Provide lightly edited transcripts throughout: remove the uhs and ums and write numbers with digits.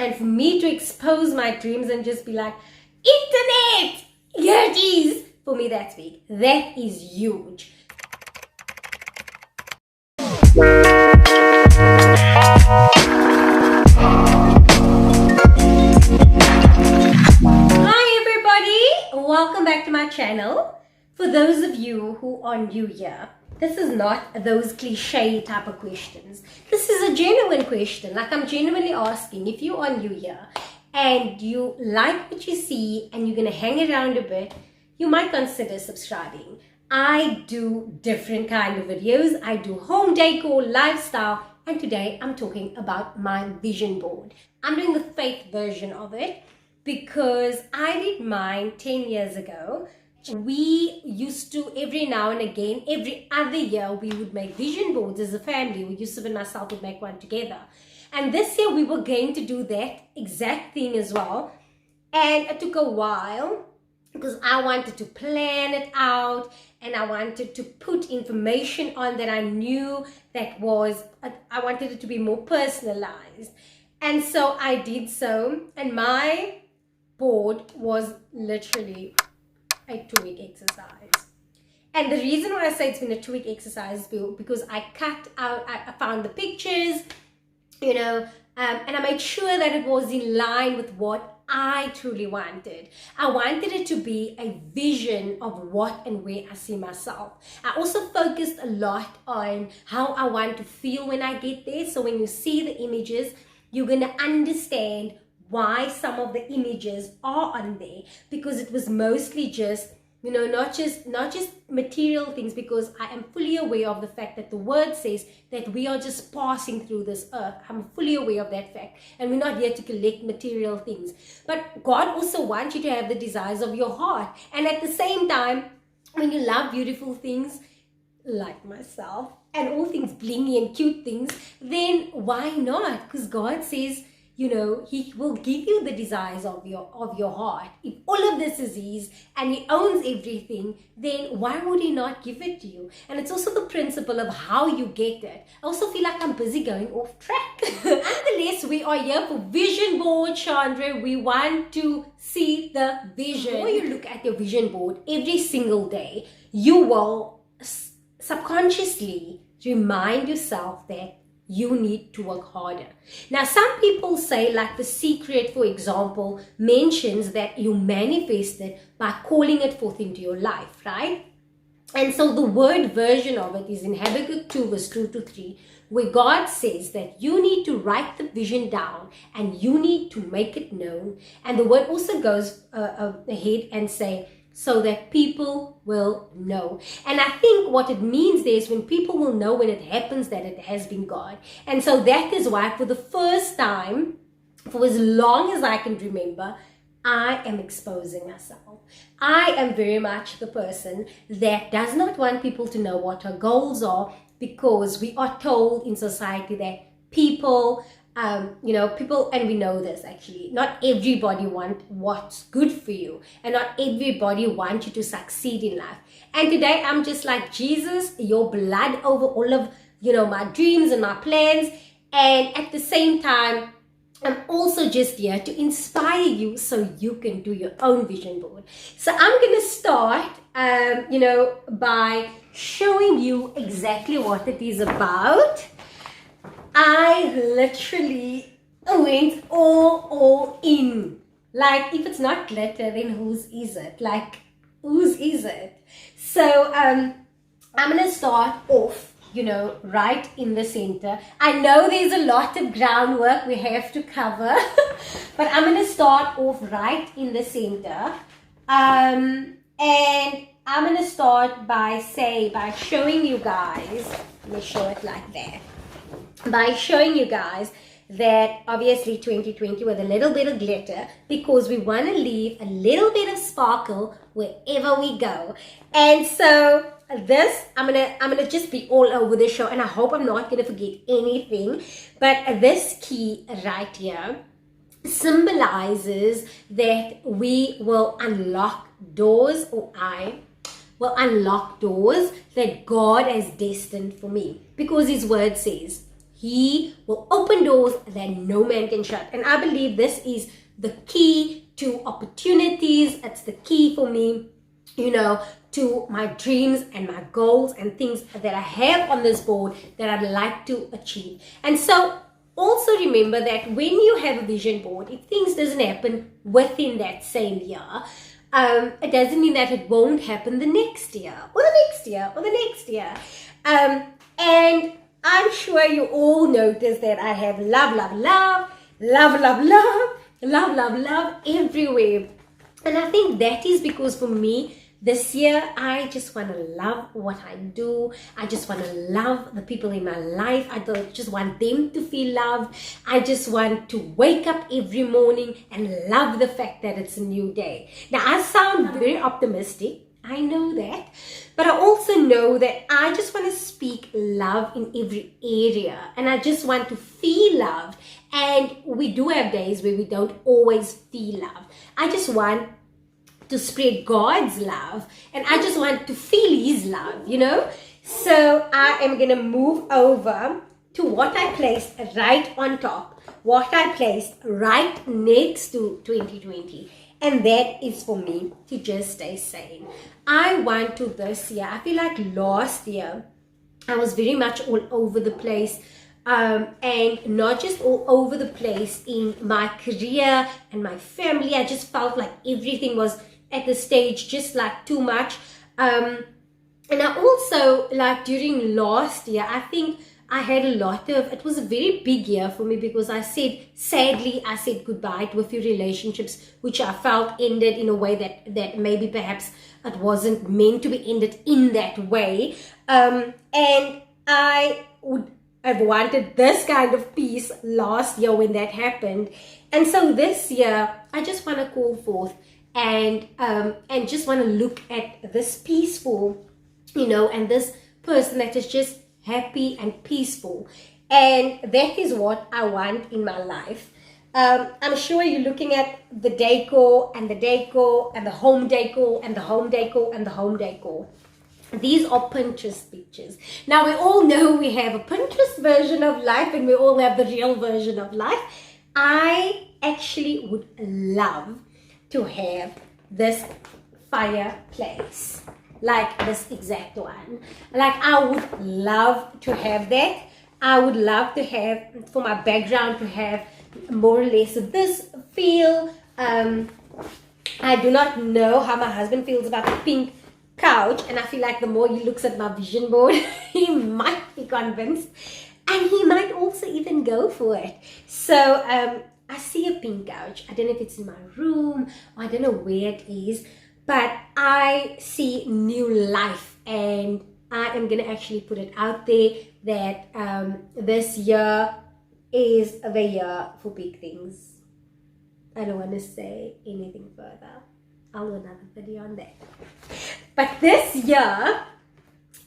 And for me to expose my dreams and just be like, internet, here it is. For me, that's big. That is huge. Hi everybody, welcome back to my channel. For those of you who are new here, this is not those cliche type of questions. This is a genuine question. Like, I'm genuinely asking, if you are new here and you like what you see and you're going to hang around a bit, you might consider subscribing. I do different kind of videos. I do home decor, lifestyle, and today I'm talking about my vision board. I'm doing the faith version of it because I did mine 10 years ago. We used to, every now and again, every other year, we would make vision boards as a family. Yusuf and myself would make one together. And this year we were going to do that exact thing as well. And it took a while because I wanted to plan it out and I wanted to put information on that I knew that was, I wanted it to be more personalized. And so I did so. And my board was literally a 2-week exercise. And the reason why I say it's been a 2-week exercise is because I cut out, I found the pictures, and I made sure that it was in line with what I truly wanted. I wanted it to be a vision of what and where I see myself. I also focused a lot on how I want to feel when I get there. So when you see the images, you're going to understand why some of the images are on there, because it was mostly just, not just material things, because I am fully aware of the fact that the word says that we are just passing through this earth. I'm fully aware of that fact, and we're not here to collect material things. But God also wants you to have the desires of your heart, and at the same time, when you love beautiful things like myself and all things blingy and cute things, then why not? Because God says, He will give you the desires of your heart. If all of this is His and He owns everything, then why would He not give it to you? And it's also the principle of how you get it. I also feel like I'm busy going off track. Nonetheless, we are here for vision board, Chandra. We want to see the vision. When you look at your vision board every single day, you will subconsciously remind yourself that you need to work harder. Now, some people say, like The Secret, for example, mentions that you manifest it by calling it forth into your life, right? And so the word version of it is in Habakkuk 2 verse 2 to 3, where God says that you need to write the vision down and you need to make it known. And the word also goes ahead and say, so that people will know. And I think what it means there is when people will know when it happens that it has been God. And so that is why for the first time, for as long as I can remember, I am exposing myself. I am very much the person that does not want people to know what her goals are, because we are told in society that people, and we know this actually, not everybody wants what's good for you, and not everybody wants you to succeed in life. And today I'm just like, Jesus, your blood over all of, my dreams and my plans. And at the same time, I'm also just here to inspire you so you can do your own vision board. So I'm going to start, by showing you exactly what it is about. I literally went all in. Like, if it's not glitter, then whose is it? Like, whose is it? So I'm going to start off, right in the center. I know there's a lot of groundwork we have to cover, but I'm going to start off right in the center. And I'm going to start by showing you guys, let me show it like that. By showing you guys that obviously 2020 with a little bit of glitter, because we want to leave a little bit of sparkle wherever we go. And so this, I'm gonna just be all over the show, and I hope I'm not gonna forget anything. But this key right here symbolizes that we will unlock doors, or I will unlock doors that God has destined for me, because His word says, He will open doors that no man can shut. And I believe this is the key to opportunities. It's the key for me, to my dreams and my goals and things that I have on this board that I'd like to achieve. And so also remember that when you have a vision board, if things doesn't happen within that same year, it doesn't mean that it won't happen the next year or the next year or the next year. And I'm sure you all notice that I have love, love, love, love, love, love, love, love, love everywhere. And I think that is because for me, this year, I just want to love what I do. I just want to love the people in my life. I just want them to feel loved. I just want to wake up every morning and love the fact that it's a new day. Now, I sound very optimistic. I know that. But I also know that I just want to speak love in every area. And I just want to feel loved. And we do have days where we don't always feel loved. I just want to spread God's love, and I just want to feel his love, So I am going to move over to what I placed right on top, what I placed right next to 2020. And that is for me to just stay sane. I want to this year, I feel like last year, I was very much all over the place. And not just all over the place in my career and my family. I just felt like everything was at the stage just like too much. And I also, like during last year, I think I had a lot of, it was a very big year for me because sadly, I said goodbye to a few relationships which I felt ended in a way that maybe perhaps it wasn't meant to be ended in that way. And I would have wanted this kind of peace last year when that happened. And so this year, I just want to call forth and just want to look at this peaceful, and this person that is just happy and peaceful. And that is what I want in my life. I'm sure you're looking at the decor and the decor and the home decor and the home decor and the home decor. These are Pinterest pictures. Now, we all know we have a Pinterest version of life and we all have the real version of life. I actually would love to have this fireplace, like this exact one. Like, I would love to have that. I would love to have, for my background, to have more or less this feel. I do not know how my husband feels about the pink couch, and I feel like the more he looks at my vision board, he might be convinced, and he might also even go for it. So I see a pink couch. I don't know if it's in my room, or I don't know where it is, but I see new life, and I am gonna actually put it out there that this year is the year for big things. I don't want to say anything further. I'll do another video on that. But this year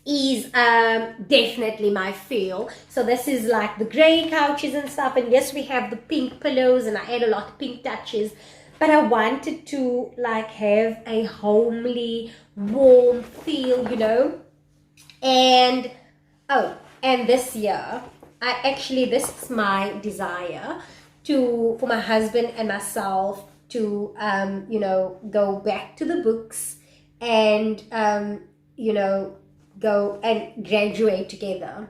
is definitely my feel. So this is like the grey couches and stuff. And yes, we have the pink pillows, and I add a lot of pink touches. But I wanted to like have a homely, warm feel, And, and this year, this is my desire for my husband and myself to, go back to the books and, go and graduate together.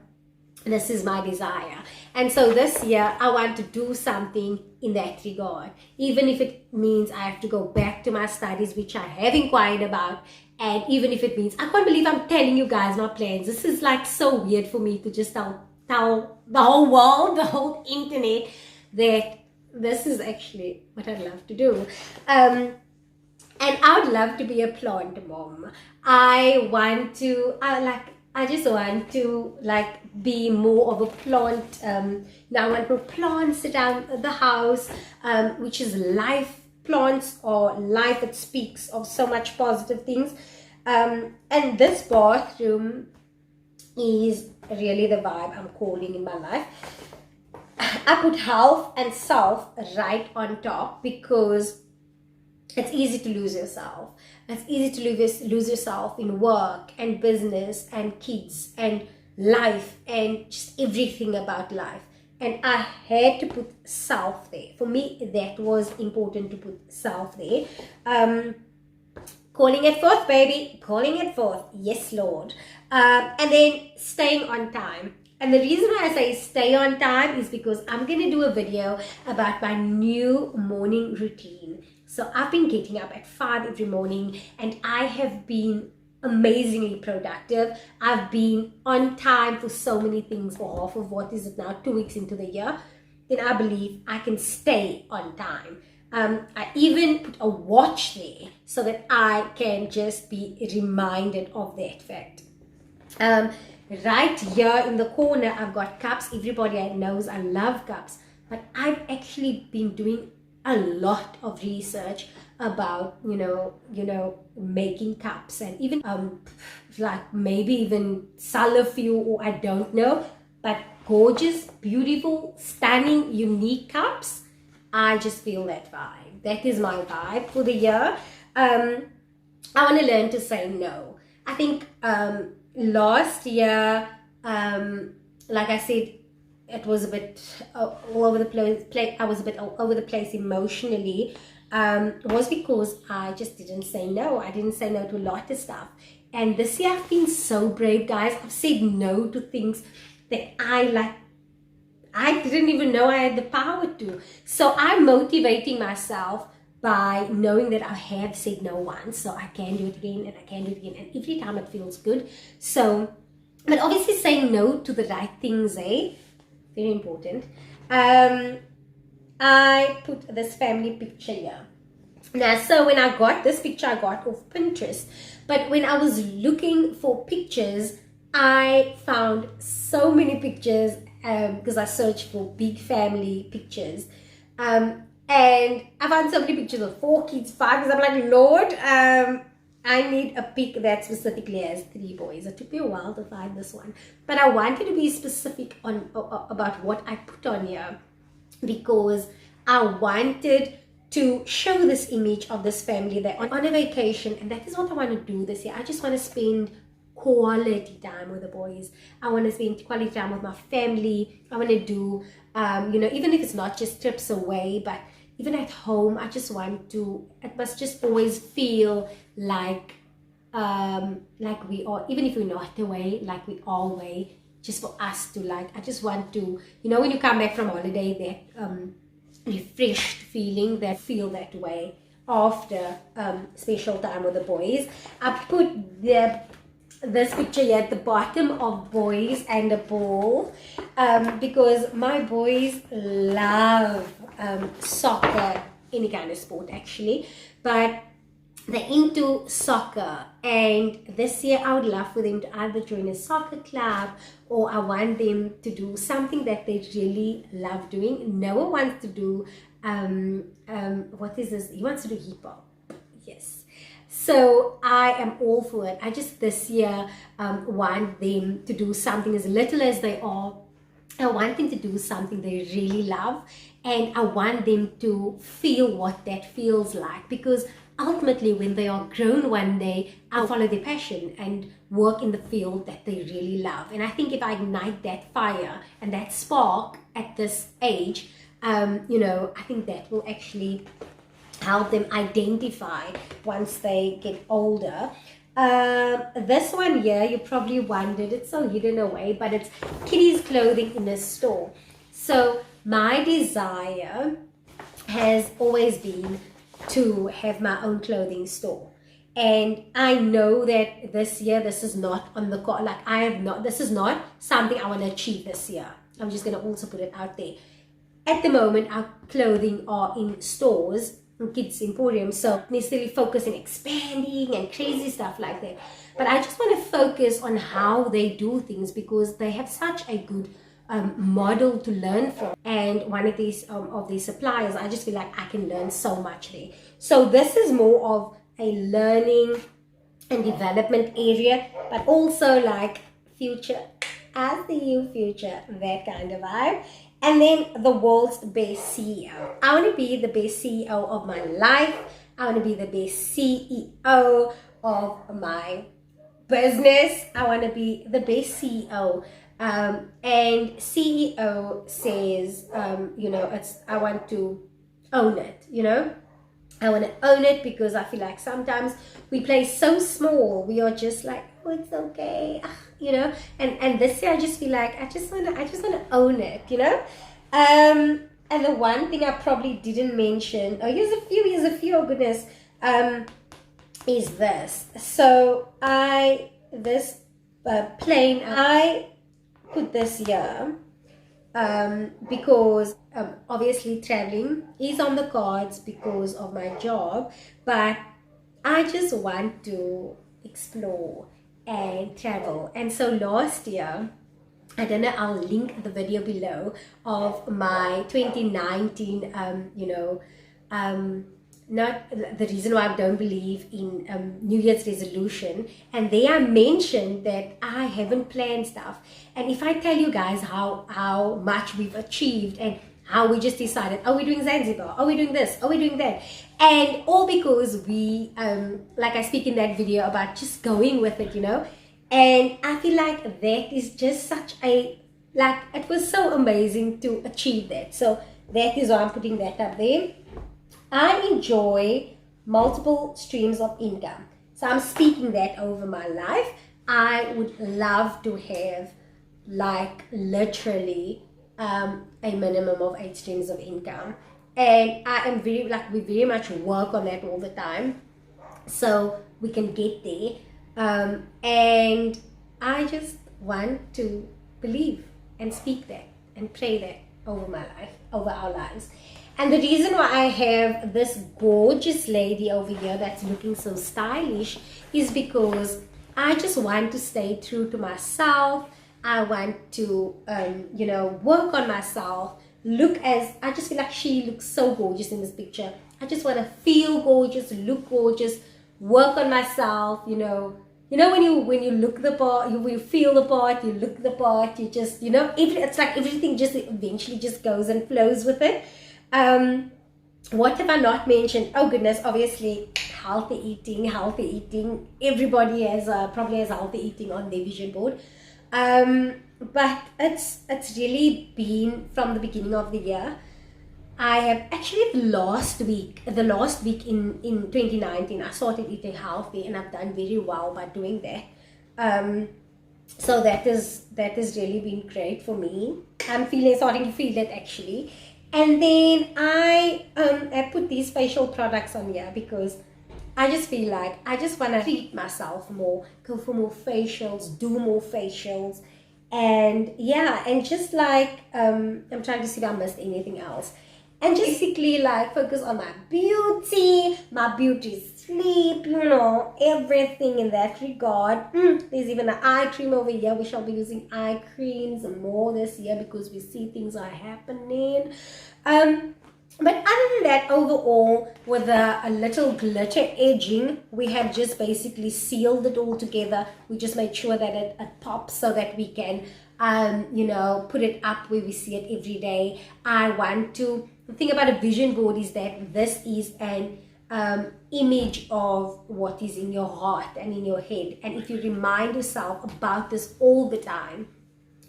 This is my desire. And so this year, I want to do something in that regard. Even if it means I have to go back to my studies, which I have inquired about. And even if it means, I can't believe I'm telling you guys my plans. This is like so weird for me to just tell the whole world, the whole internet, that this is actually what I'd love to do. And I would love to be a plant mom. I just want to like be more of a plant. I want more plants around the house, which is life plants or life. It speaks of so much positive things. And this bathroom is really the vibe I'm calling in my life. I put health and self right on top because it's easy to lose yourself. It's easy to lose yourself in work and business and kids and life and just everything about life. And I had to put self there. For me, that was important, to put self there. Calling it forth, baby. Calling it forth. Yes, Lord. And then staying on time. And the reason why I say stay on time is because I'm going to do a video about my new morning routine. So I've been getting up at 5 every morning, and I have been amazingly productive. I've been on time for so many things for half of what is it now, 2 weeks into the year. Then I believe I can stay on time. I even put a watch there so that I can just be reminded of that fact. Right here in the corner, I've got cups. Everybody knows I love cups, but I've actually been doing a lot of research about making cups, and even like maybe even sell a few, or I don't know, but gorgeous, beautiful, stunning, unique cups. I just feel that vibe. That is my vibe for the year. I want to learn to say no. I think last year, like I said, it was a bit all over the place. I was a bit all over the place emotionally. Was because I just didn't say no. I didn't say no to a lot of stuff. And this year I've been so brave, guys. I've said no to things that I didn't even know I had the power to. So I'm motivating myself by knowing that I have said no once, so I can do it again, and I can do it again, and every time it feels good. So, but obviously saying no to the right things, very important. I put this family picture here. Now, so when I got this picture, I got off Pinterest. But when I was looking for pictures, I found so many pictures because I searched for big family pictures. And I found so many pictures of 4 kids, 5 kids. I'm like, Lord, I need a pic that specifically has 3 boys. It took me a while to find this one. But I wanted to be specific on about what I put on here, because I wanted to show this image of this family. They're on a vacation, and that is what I want to do this year. I just want to spend quality time with the boys. I want to spend quality time with my family. I want to do, even if it's not just trips away, but even at home, I just want to, it must just always feel like we are, even if we're not away, like we are away, just for us to I just want to, when you come back from holiday, that refreshed feeling, that feel that way after special time with the boys. I put this picture here at the bottom of boys and a ball, because my boys love soccer, any kind of sport actually, but they're into soccer, and this year I would love for them to either join a soccer club, or I want them to do something that they really love doing. Noah wants to do what is this? He wants to do hip hop. Yes. So I am all for it. I just this year want them to do something as little as they are. I want them to do something they really love, and I want them to feel what that feels like, because ultimately when they are grown one day, I'll follow their passion and work in the field that they really love. And I think if I ignite that fire and that spark at this age, I think that will actually help them identify once they get older. This one here, you probably wondered, it's so hidden away, but it's kiddies clothing in a store. So my desire has always been to have my own clothing store, and I know that this year this is not on the card. This is not something I want to achieve this year. I'm just going to also put it out there. At the moment, our clothing are in stores, Kids Emporium, so necessarily focus on expanding and crazy stuff like that, but I just want to focus on how they do things, because they have such a good model to learn from, and one of these suppliers, I just feel like I can learn so much there. So this is more of a learning and development area, but also like future, I see you future, that kind of vibe. And then the world's best CEO. I want to be the best CEO of my life. I want to be the best CEO of my business. I want to be the best CEO. And CEO says, I want to own it, I want to own it, because I feel like sometimes we play so small. We are just like, oh, it's okay, and this year I just feel like I just want to own it, and the one thing I probably didn't mention, here's a few, oh goodness, is this. So this plane, I put this here because obviously traveling is on the cards because of my job, but I just want to explore and travel. And so last year, I don't know, I'll link the video below of my 2019, not the reason why I don't believe in New Year's resolution. And there I mentioned that I haven't planned stuff. And if I tell you guys how much we've achieved and how we just decided, are we doing Zanzibar? Are we doing this? Are we doing that? And all because we, like I speak in that video about just going with it, And I feel like that is just such a, it was so amazing to achieve that. So that is why I'm putting that up there. I enjoy multiple streams of income. So I'm speaking that over my life. I would love to have literally a minimum of 8 streams of income. And I am we very much work on that all the time. So we can get there. And I just want to believe and speak that and pray that over my life, over our lives. And the reason why I have this gorgeous lady over here that's looking so stylish is because I just want to stay true to myself. I want to, work on myself. I just feel like she looks so gorgeous in this picture. I just want to feel gorgeous, look gorgeous, work on myself, when you look the part, you feel the part, you look the part, you just, it's like everything just eventually just goes and flows with it. What have I not mentioned? Oh goodness, obviously healthy eating. Everybody probably has healthy eating on their vision board. But it's really been from the beginning of the year. I have actually the last week in 2019, I started eating healthy, and I've done very well by doing that. So that has really been great for me. I'm starting to feel it actually. And then I put these facial products on here because I just feel like I just want to treat myself more, go for more facials, do more facials, and just I'm trying to see if I missed anything else. And just basically focus on my beauty sleep, everything in that regard. There's even an eye cream over here. We shall be using eye creams more this year because we see things are happening. But other than that, overall, with a little glitter edging, we have just basically sealed it all together. We just made sure that it pops so that we can, put it up where we see it every day. The thing about a vision board is that this is an image of what is in your heart and in your head. And if you remind yourself about this all the time,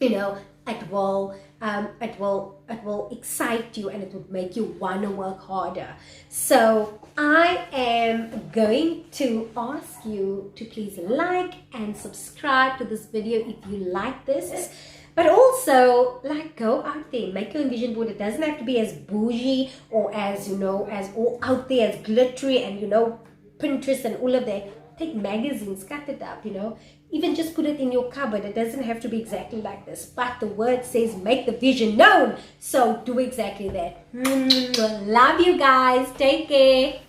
it will excite you, and it will make you want to work harder. So I am going to ask you to please like and subscribe to this video if you like this. But also, go out there, make your own vision board. It doesn't have to be as bougie or as all out there, as glittery and, Pinterest and all of that. Take magazines, cut it up, Even just put it in your cupboard. It doesn't have to be exactly like this. But the word says make the vision known. So do exactly that. Love you guys. Take care.